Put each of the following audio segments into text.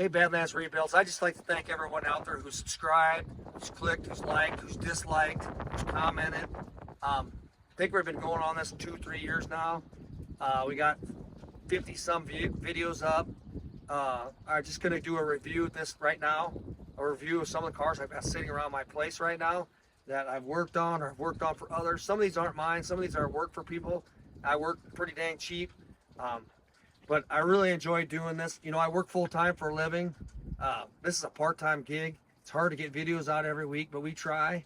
Hey, Badlands Rebuilds. I just like to thank everyone out there who subscribed, who's clicked, who's liked, who's disliked, who's commented. I think we've been going on this 2-3 years now. We got 50 some videos up. I'm just going to do a review of this right now, a review of some of the cars I've got sitting around my place right now that I've worked on or I've worked on for others. Some of these aren't mine, some of these are work for people. I work pretty dang cheap. But I really enjoy doing this. You know, I work full time for a living. This is a part-time gig. It's hard to get videos out every week, but we try.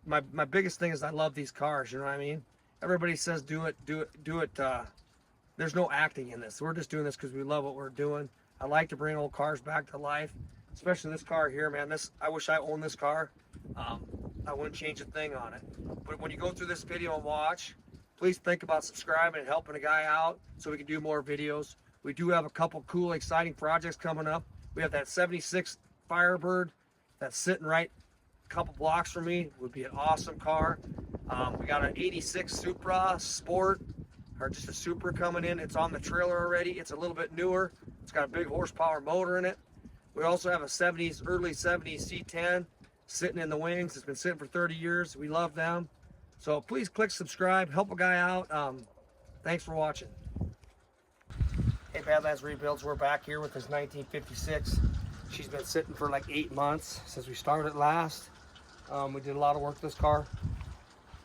My biggest thing is I love these cars, you know what I mean? Everybody says do it. There's no acting in this. We're just doing this because we love what we're doing. I like to bring old cars back to life, especially this car here, man. I wish I owned this car. I wouldn't change a thing on it. But when you go through this video and watch, please think about subscribing and helping a guy out so we can do more videos. We do have a couple cool, exciting projects coming up. We have that 76 Firebird that's sitting right a couple blocks from me. Would be an awesome car. We got an 86 Supra Sport, or just a Supra coming in. It's on the trailer already. It's a little bit newer. It's got a big horsepower motor in it. We also have a early 70s C10 sitting in the wings. It's been sitting for 30 years. We love them. So please click subscribe, help a guy out. Thanks for watching. Hey, Badlands Rebuilds, we're back here with this 1956. She's been sitting for like 8 months since we started last. We did a lot of work with this car.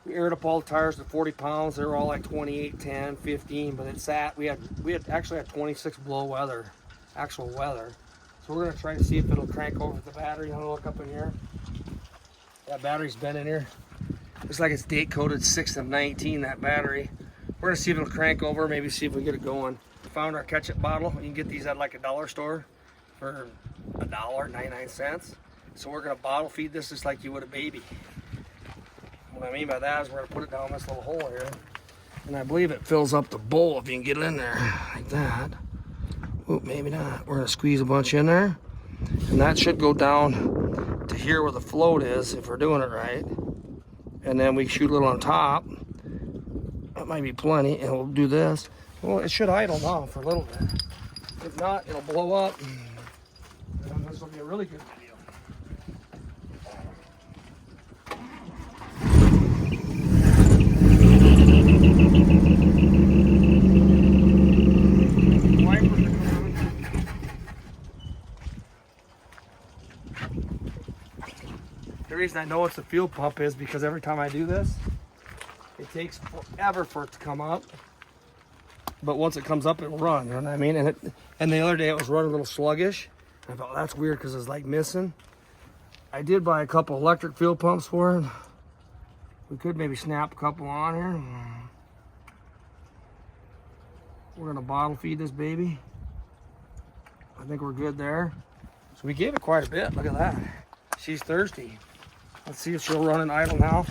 We aired up all the tires to 40 pounds. They were all like 28, 10, 15, but it sat. We had actually had 26 below weather, actual weather. So we're gonna try to see if it'll crank over the battery. I'm gonna look up in here. That battery's been in here. Looks like it's date coded 6 of 19, that battery. We're gonna see if it'll crank over, maybe see if we get it going. We found our ketchup bottle. You can get these at like a dollar store for $1.99. So we're gonna bottle feed this just like you would a baby. What I mean by that is we're gonna put it down this little hole here. And I believe it fills up the bowl if you can get it in there, like that. Oop, maybe not. We're gonna squeeze a bunch in there. And that should go down to here where the float is, if we're doing it right. And then we shoot a little on top. That might be plenty, and we'll do this. Well, it should idle now for a little bit. If not, it'll blow up. And this will be a really good video. Wipers are coming. The reason I know it's a fuel pump is because every time I do this, it takes forever for it to come up. But once it comes up, it'll run, you know what I mean? And the other day it was running a little sluggish. I thought, that's weird because it's like missing. I did buy a couple electric fuel pumps for it. We could maybe snap a couple on here. We're gonna bottle feed this baby. I think we're good there. So we gave it quite a bit, look at that. She's thirsty. Let's see if she'll run and idle now.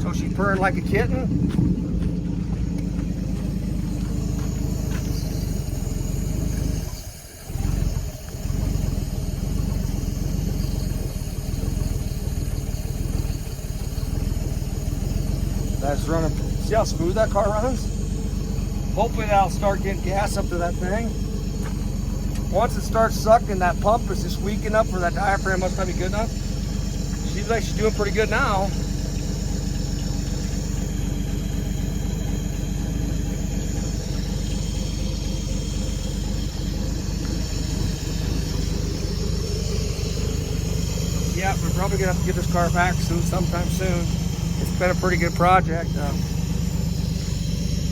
So she's purring like a kitten. That's running. See how smooth that car runs? Hopefully that'll start getting gas up to that thing. Once it starts sucking, that pump is just weak enough for that diaphragm must not be good enough. Seems like she's doing pretty good now. Yeah, we're probably gonna have to get this car back sometime soon. It's been a pretty good project.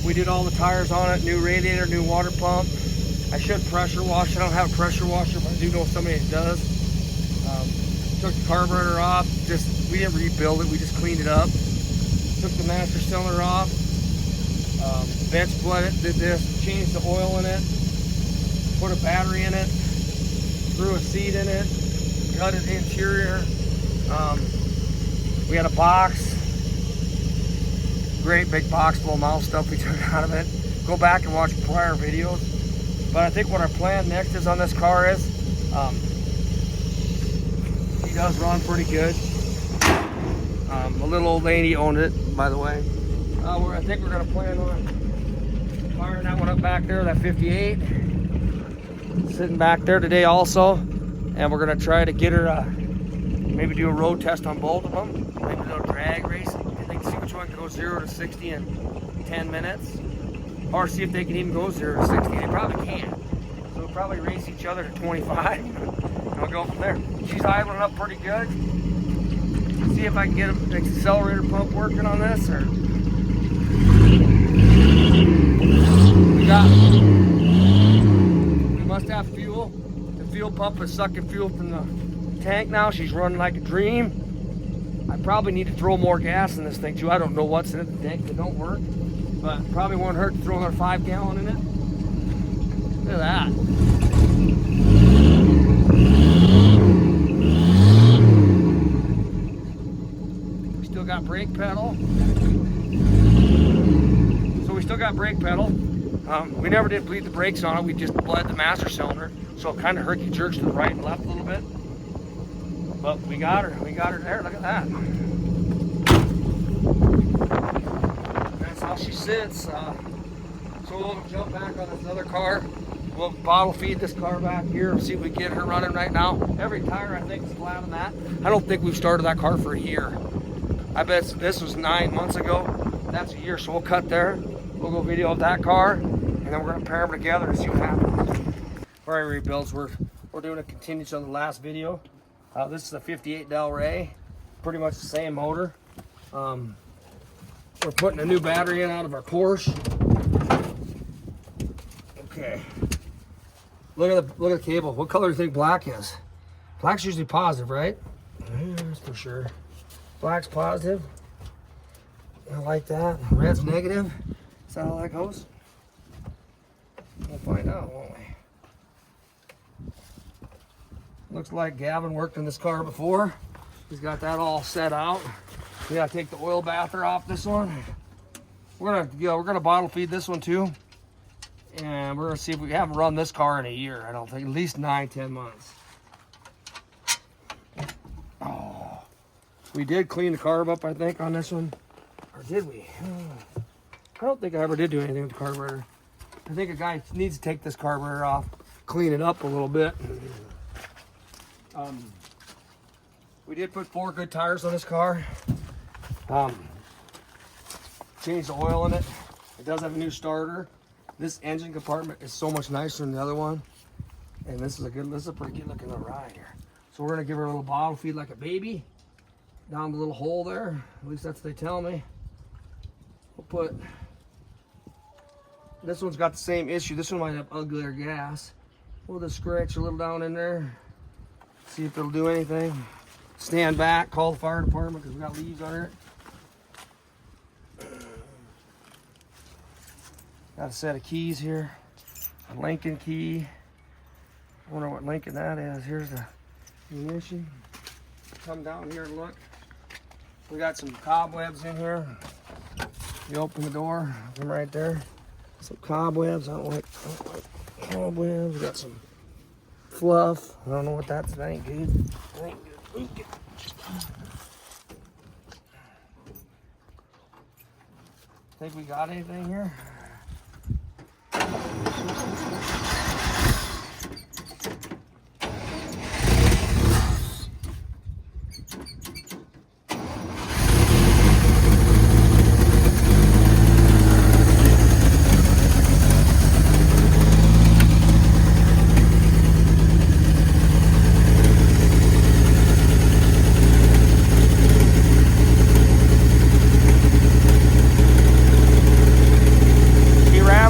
We did all the tires on it, new radiator, new water pump. I should pressure wash. I don't have a pressure washer, but I do know somebody that does. Took the carburetor off. We didn't rebuild it. We just cleaned it up. Took the master cylinder off. Vent split it. Did this. Changed the oil in it. Put a battery in it. Threw a seat in it. Gutted the interior. We had a box. Great big box full of mouse stuff we took out of it. Go back and watch prior videos. But I think what our plan next is on this car is, She does run pretty good. A little old lady owned it, by the way. I think we're gonna plan on firing that one up back there, that 58. Sitting back there today also. And we're gonna try to get her, maybe do a road test on both of them. Maybe do a drag race. I think see which one can go 0 to 60 in 10 minutes. Or see if they can even go 0 to 60. They probably can't. So we'll probably race each other to 25. And we'll go from there. She's idling up pretty good. See if I can get an accelerator pump working on this, or we must have fuel. The fuel pump is sucking fuel from the tank now. She's running like a dream. I probably need to throw more gas in this thing too. I don't know what's in the tank that don't work, but probably won't hurt to throw another 5 gallon in it. Look at that. Still got brake pedal. So we still got brake pedal. We never did bleed the brakes on it. We just bled the master cylinder. So it kind of herky jerks to the right and left a little bit. But we got her. We got her there. Look at that. That's how she sits. So we'll jump back on this other car. We'll bottle feed this car back here and see if we get her running right now. Every tire I think is flat on that. I don't think we've started that car for a year. I bet this was 9 months ago. That's a year, so we'll cut there. We'll go video of that car, and then we're gonna pair them together and see what happens. All right, rebuilds, we're doing a continuation on the last video. This is a 58 Delray, pretty much the same motor. We're putting a new battery in out of our Porsche. Okay. Look at the cable. What color do you think black is? Black's usually positive, right? That's for sure. Black's positive. I like that. Red's negative. Is that how that goes? We'll find out, won't we? Looks like Gavin worked in this car before. He's got that all set out. We gotta take the oil bather off this one. We're gonna bottle feed this one too. And we're gonna see if we haven't run this car in a year. I don't think, at least 9-10 months. Oh, we did clean the carb up, I think, on this one. Or did we? I don't think I ever did do anything with the carburetor. I think a guy needs to take this carburetor off, clean it up a little bit. We did put 4 good tires on this car. Changed the oil in it. It does have a new starter. This engine compartment is so much nicer than the other one. And this is a pretty good looking ride here. So we're gonna give her a little bottle feed like a baby. Down the little hole there. At least that's what they tell me. We'll put, this one's got the same issue. This one might have uglier gas. We'll just scratch a little down in there. See if it'll do anything. Stand back, call the fire department because we got leaves on it. Got a set of keys here. A Lincoln key. I wonder what Lincoln that is. Here's the ignition. Come down here and look. We got some cobwebs in here. You open the door from right there. Some cobwebs. I don't like cobwebs. We got some fluff. I don't know what that's. That ain't good. That ain't good. Think we got anything here?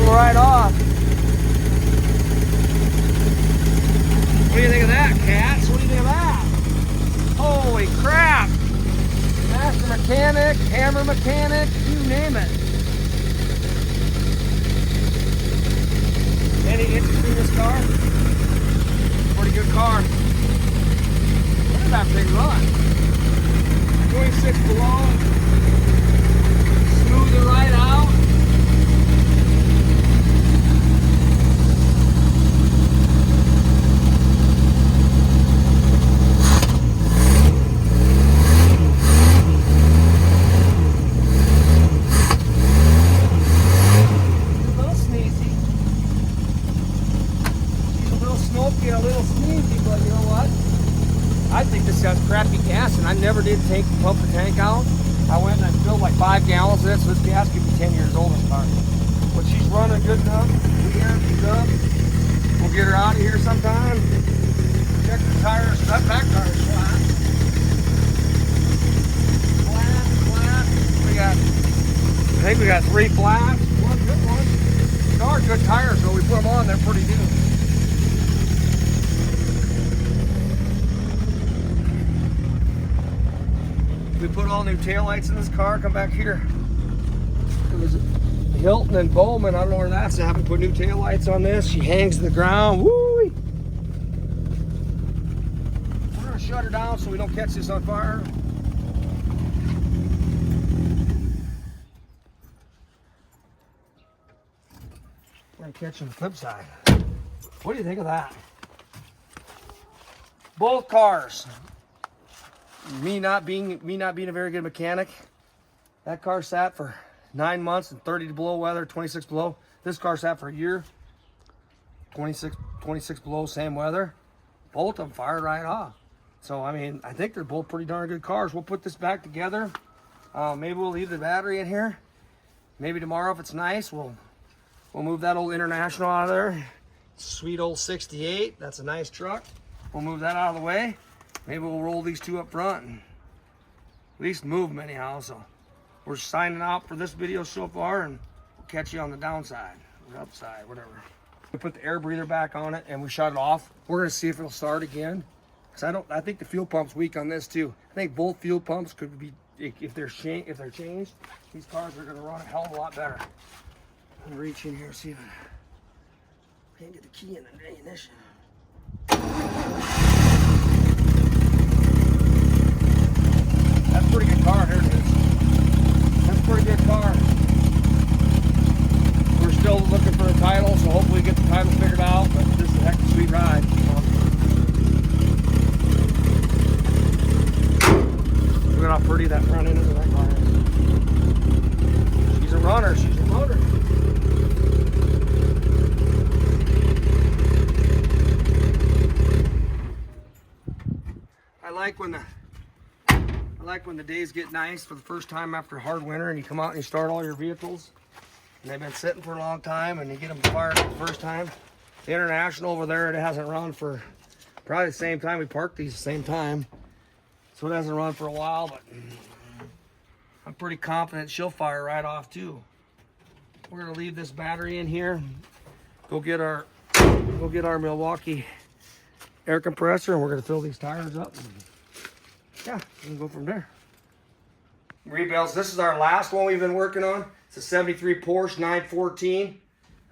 Right off. What do you think of that, cats? What do you think of that? Holy crap! Master mechanic, hammer mechanic, you name it. Any interest in this car? Pretty good car. Look at that big run. 26 below. Smooth it right out. gas, and I never did pump the tank out. I went and I filled like 5 gallons of it, so this gas could be 10 years old, this car. But she's running good enough. We air she's up. We'll get her out of here sometime. Check the tires. That back tire's flat. Flat. I think we got 3 flats, 1 good one. They are good tires, though. We put them on, they're pretty new. We put all new taillights in this car. Come back here. It was Hilton and Bowman. I don't know where that's at. We put new taillights on this. She hangs to the ground. Woo! We're gonna shut her down so we don't catch this on fire. We're gonna catch on the flip side. What do you think of that? Both cars. Me not being a very good mechanic, that car sat for 9 months in 30 below weather, 26 below. This car sat for a year, 26 below, same weather. Both of them fired right off. So I mean, I think they're both pretty darn good cars. We'll put this back together. Maybe we'll leave the battery in here. Maybe tomorrow, if it's nice, we'll move that old International out of there. Sweet old 68. That's a nice truck. We'll move that out of the way. Maybe we'll roll these 2 up front and at least move them anyhow. So we're signing out for this video so far, and we'll catch you on the downside or upside, whatever. We put the air breather back on it and we shut it off. We're gonna see if it'll start again. Cause I think the fuel pump's weak on this too. I think both fuel pumps could be, if they're changed, these cars are gonna run a hell of a lot better. I'm gonna reach in here and see if I can't get the key in the ignition. That's a pretty good car. There it is. That's a pretty good car. We're still looking for a title, so hopefully we get the title figured out, but this is a heck of a sweet ride. Look at how pretty that front end of that car is. She's a runner. She's a motor. I like when the days get nice for the first time after a hard winter and you come out and you start all your vehicles and they've been sitting for a long time and you get them fired up the first time. The International over there, it hasn't run for probably the same time. We parked these the same time, so it hasn't run for a while, but I'm pretty confident she'll fire right off too. We're gonna leave this battery in here, go get our Milwaukee air compressor, and we're gonna fill these tires up. Yeah, we can go from there. Rebuilds. This is our last one we've been working on. It's a 73 Porsche 914.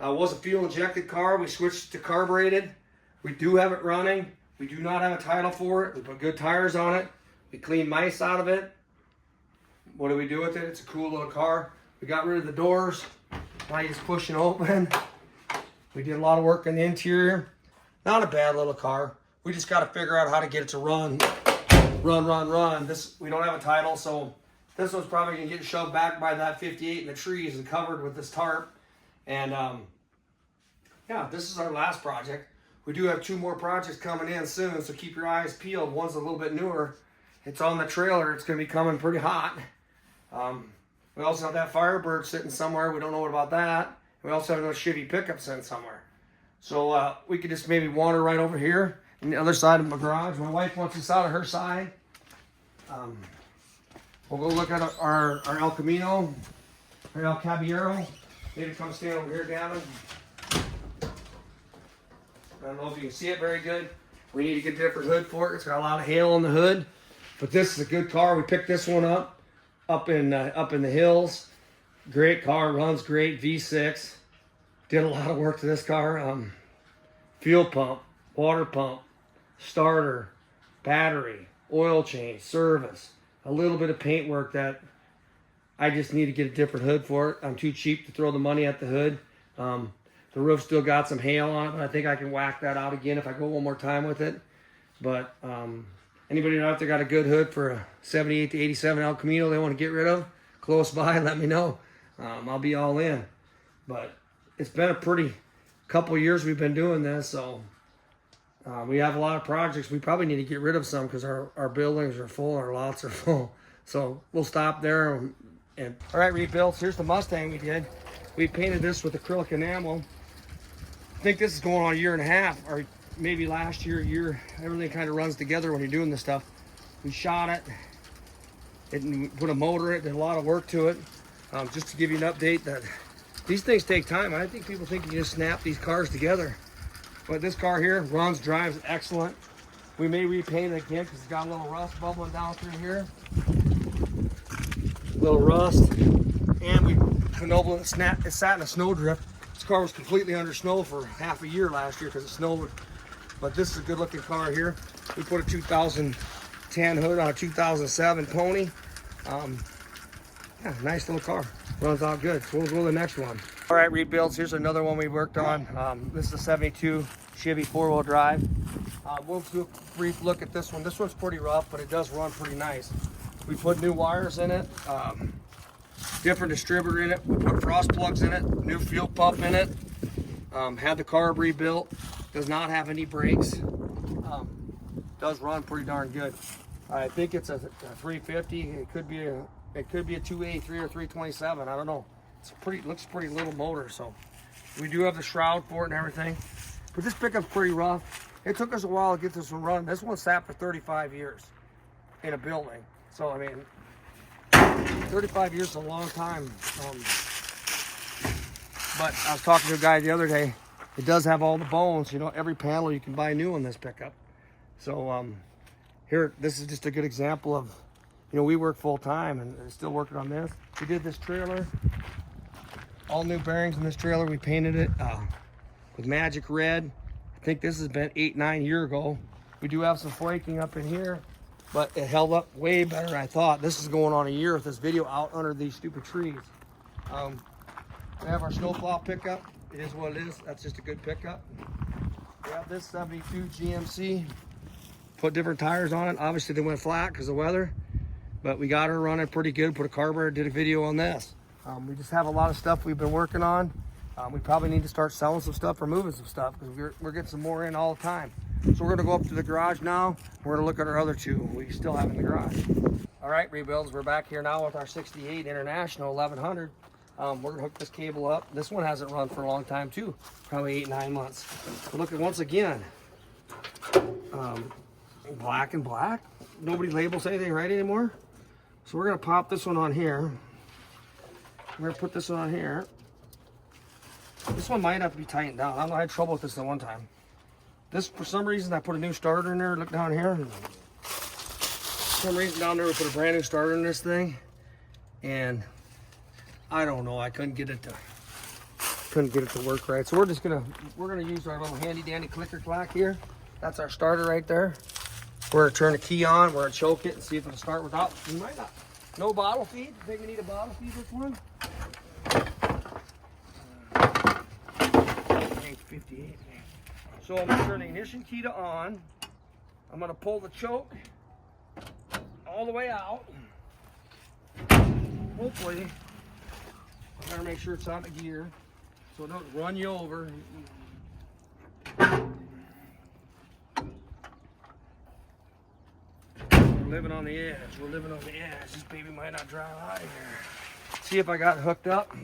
It was a fuel injected car. We switched to carbureted. We do have it running. We do not have a title for it. We put good tires on it. We cleaned mice out of it. What do we do with it? It's a cool little car. We got rid of the doors. Now you just push and open. We did a lot of work in the interior. Not a bad little car. We just got to figure out how to get it to run. This, we don't have a title, so this one's probably gonna get shoved back by that 58 in the trees and covered with this tarp. And yeah, this is our last project. We do have 2 more projects coming in soon, so keep your eyes peeled. One's a little bit newer. It's on the trailer. It's gonna be coming pretty hot. We also have that Firebird sitting somewhere. We don't know what about that. We also have another Chevy pickup sitting somewhere. So we could just maybe wander right over here on the other side of my garage. My wife wants us out of her side. We'll go look at our El Camino, or El Caballero. Maybe come stand over here, Gavin. I don't know if you can see it very good. We need to get a different hood for it. It's got a lot of hail on the hood, but this is a good car. We picked this one up in the hills. Great car, runs great, V6. Did a lot of work to this car. Fuel pump, water pump, starter, battery, oil change, service, a little bit of paint work that I just need to get a different hood for it. I'm too cheap to throw the money at the hood. The roof still got some hail on it, but I think I can whack that out again if I go one more time with it. But anybody out there got a good hood for a 78 to 87 El Camino they want to get rid of, close by, let me know. I'll be all in. But it's been a pretty couple years we've been doing this, so We have a lot of projects. We probably need to get rid of some because our buildings are full, our lots are full. So we'll stop there. All right, rebuilds. Here's the Mustang we did. We painted this with acrylic enamel. I think this is going on a year and a half, or maybe last year. Everything kind of runs together when you're doing this stuff. We shot it, and put a motor in it, did a lot of work to it. Just to give you an update that these things take time. I think people think you just snap these cars together. But this car here runs, drives excellent. We may repaint it again because it's got a little rust bubbling down through here. A little rust. And we Knoblin it sat in a snowdrift. This car was completely under snow for half a year last year because it snowed. But this is a good looking car here. We put a 2010 hood on a 2007 Pony. Yeah, nice little car. Runs out good. So we'll go to the next one. All right, rebuilds. Here's another one we worked on. This is a 72 Chevy 4-wheel drive. We'll do a brief look at this one. This one's pretty rough, but it does run pretty nice. We put new wires in it, different distributor in it. We put frost plugs in it, new fuel pump in it. Had the carb rebuilt. Does not have any brakes. Does run pretty darn good. I think it's a 350. It could be a 283 or 327. I don't know. Looks pretty little motor. So we do have the shroud for it and everything. But this pickup's pretty rough. It took us a while to get this one running. This one sat for 35 years in a building. So I mean, 35 years is a long time. But I was talking to a guy the other day. It does have all the bones. You know, every panel you can buy new on this pickup. So here, this is just a good example of, you know, we work full time and still working on this. We did this trailer, all new bearings in this trailer. We painted it with magic red. I think this has been 8-9 years ago. We do have some flaking up in here, but it held up way better than I thought. This is going on a year with this video out under these stupid trees. We have our snowplow pickup. It is what it is. That's just a good pickup. We have this 72 GMC. Put different tires on it. Obviously they went flat because of weather, but we got her running pretty good. Put a carburetor, did a video on this. We just have a lot of stuff we've been working on. We probably need to start selling some stuff or moving some stuff because we're getting some more in all the time. So we're gonna go up to the garage now. We're gonna look at our other two we still have in the garage. All right, rebuilds, we're back here now with our 68 International 1100. We're gonna hook this cable up. This one hasn't run for a long time too, probably 8-9 months. But look at once again, black and black. Nobody labels anything right anymore. So we're gonna pop this one on here. We're gonna put this one on here. This one might have to be tightened down. I don't know, I had trouble with this at one time. This, for some reason, I put a new starter in there. Look down here. For some reason down there, we put a brand new starter in this thing. And I don't know, I couldn't get it to work right. So we're gonna use our little handy dandy clicker clack here. That's our starter right there. We're gonna turn the key on, we're gonna choke it and see if it'll start without. We might not. No bottle feed. I think we need a bottle feed this one. 58. So I'm gonna turn the ignition key to on. I'm gonna pull the choke all the way out. Hopefully, I gotta make sure it's out of gear so it don't run you over. We're living on the edge. We're living on the edge. This baby might not drive out of here. See if I got it hooked up.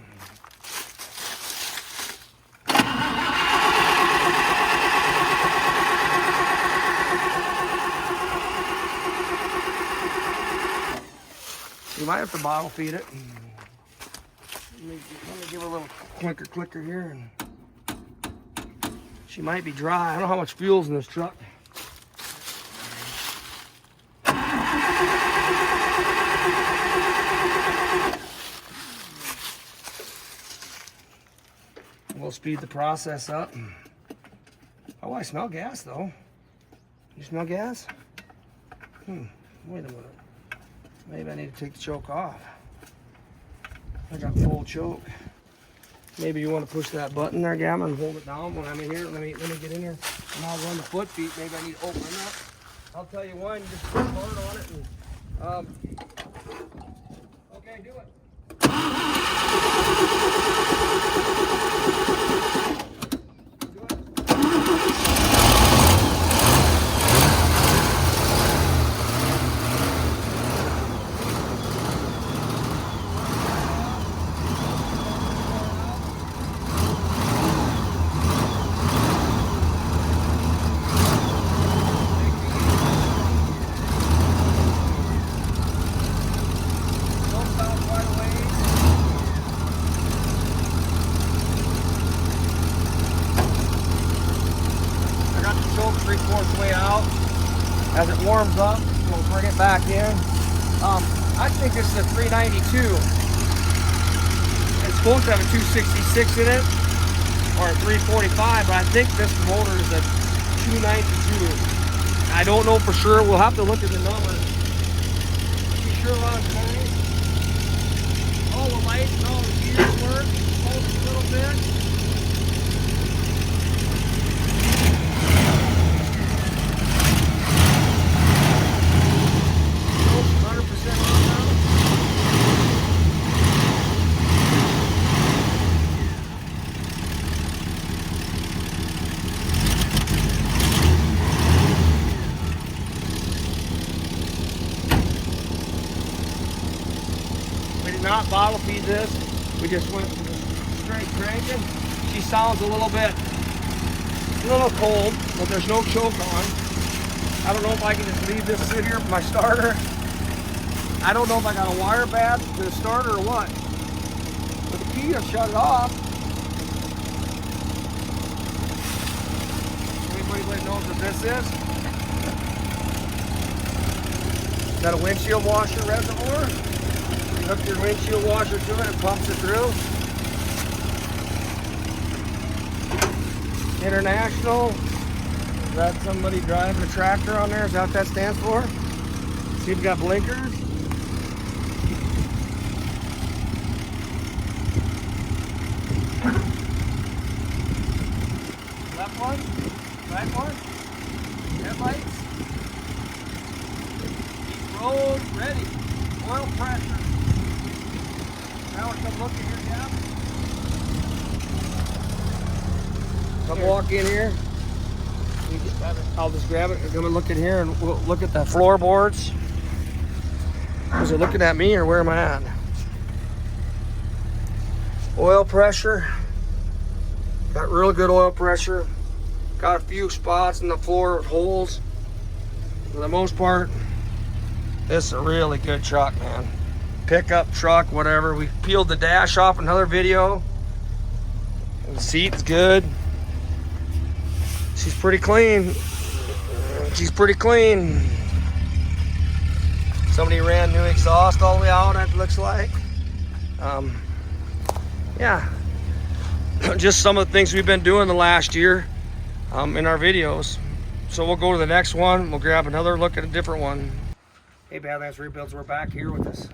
You might have to bottle feed it. Let me give her a little clicker here. She might be dry. I don't know how much fuel's in this truck. We'll speed the process up. Oh, I smell gas though. You smell gas? Wait a minute. Maybe I need to take the choke off. I got full choke. Maybe you want to push that button there, Gavin, and hold it down when I'm in here. Let me get in here. And I'll run the foot feet. Maybe I need to open it up. I'll tell you when. Just put hard on it. And, okay, do it. I think this is a 392. It's supposed to have a 266 in it, or a 345, but I think this motor is a 292. I don't know for sure. We'll have to look at the numbers. She sure runs nice. All the lights and all the gears work. Pulse a little bit. Not bottle feed this. We just went straight cranking. She sounds a little cold, but there's no choke on. I don't know if I can just leave this sit here for my starter. I don't know if I got a wire bad to the starter or what. But the key to shut it off. Anybody knows what this is? Is that a windshield washer reservoir? Hook your windshield washer to it and pumps it through. International. Is that somebody driving a tractor on there? Is that what that stands for? See if we got blinkers. Left one, right one, headlights. Keep road ready. Oil pressure. Now we're come look in here, yeah. Come walk in here. I'll just grab it. Come and look in here and we'll look at the floorboards. Is it looking at me or where am I at? Oil pressure. Got real good oil pressure. Got a few spots in the floor with holes. For the most part, this is a really good truck, man. Pickup truck, whatever. We peeled the dash off in another video. The seat's good. She's pretty clean. She's pretty clean. Somebody ran new exhaust all the way out, it looks like. Yeah. Just some of the things we've been doing the last year in our videos. So we'll go to the next one. We'll grab another look at a different one. Hey, Badlands Rebuilds, we're back here with this